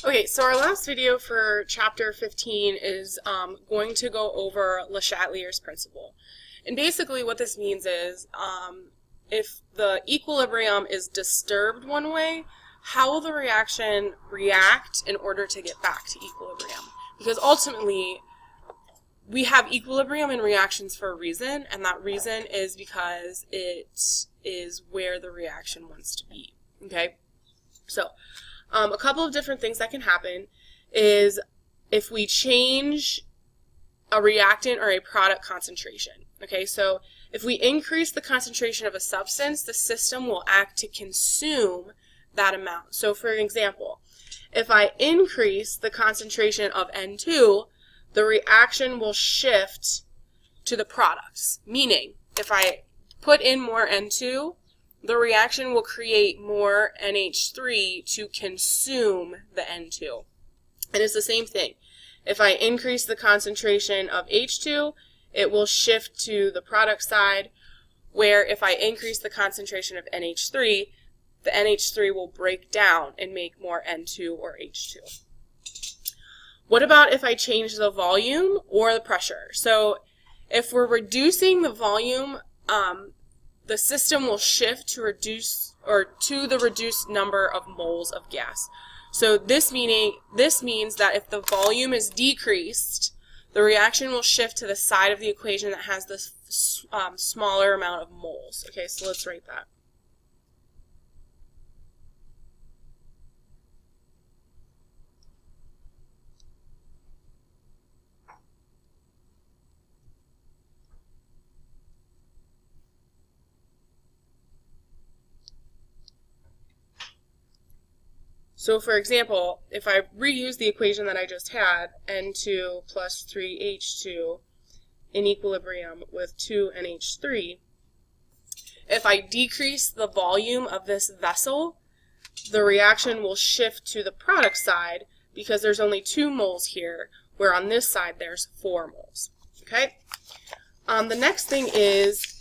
Okay, so our last video for chapter 15 is going to go over Le Chatelier's principle. And basically what this means is if the equilibrium is disturbed one way, how will the reaction react in order to get back to equilibrium? Because ultimately, we have equilibrium in reactions for a reason, and that reason is because it is where the reaction wants to be. Okay? So, a couple of different things that can happen is if we change a reactant or a product concentration. Okay, so if we increase the concentration of a substance, the system will act to consume that amount. So for example, if I increase the concentration of N2, the reaction will shift to the products. Meaning, if I put in more N2, the reaction will create more NH3 to consume the N2. And it's the same thing. If I increase the concentration of H2, it will shift to the product side, where if I increase the concentration of NH3, the NH3 will break down and make more N2 or H2. What about if I change the volume or the pressure? So if we're reducing the volume, the system will shift to the reduced number of moles of gas. So this means that if the volume is decreased, the reaction will shift to the side of the equation that has this smaller amount of moles. Okay, so let's write that. So for example, if I reuse the equation that I just had, N2 plus 3H2 in equilibrium with 2NH3, if I decrease the volume of this vessel, the reaction will shift to the product side because there's only 2 moles here, where on this side there's 4 moles. Okay? The next thing is,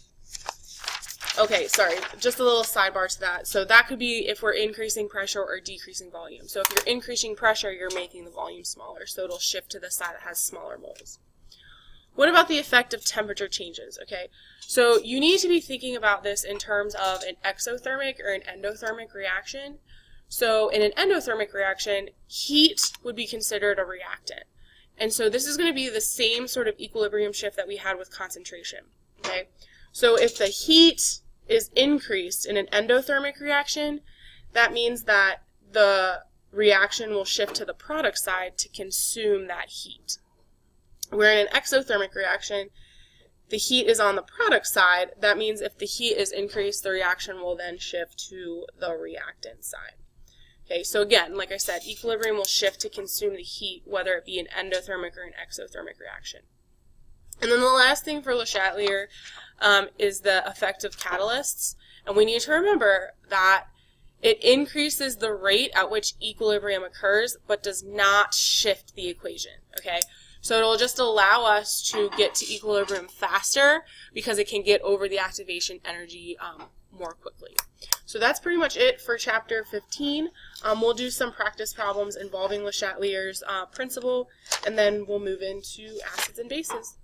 okay, sorry, just a little sidebar to that. So that could be if we're increasing pressure or decreasing volume. So if you're increasing pressure, you're making the volume smaller, so it'll shift to the side that has smaller moles. What about the effect of temperature changes? Okay, so you need to be thinking about this in terms of an exothermic or an endothermic reaction. So in an endothermic reaction, heat would be considered a reactant. And so this is going to be the same sort of equilibrium shift that we had with concentration. Okay, so if the heat is increased in an endothermic reaction, that means that the reaction will shift to the product side to consume that heat. Where in an exothermic reaction, the heat is on the product side. That means if the heat is increased, the reaction will then shift to the reactant side. Okay, so again, like I said, equilibrium will shift to consume the heat, whether it be an endothermic or an exothermic reaction. And then the last thing for Le Chatelier is the effect of catalysts. And we need to remember that it increases the rate at which equilibrium occurs, but does not shift the equation. Okay? So it'll just allow us to get to equilibrium faster because it can get over the activation energy more quickly. So that's pretty much it for chapter 15. We'll do some practice problems involving Le Chatelier's principle, and then we'll move into acids and bases.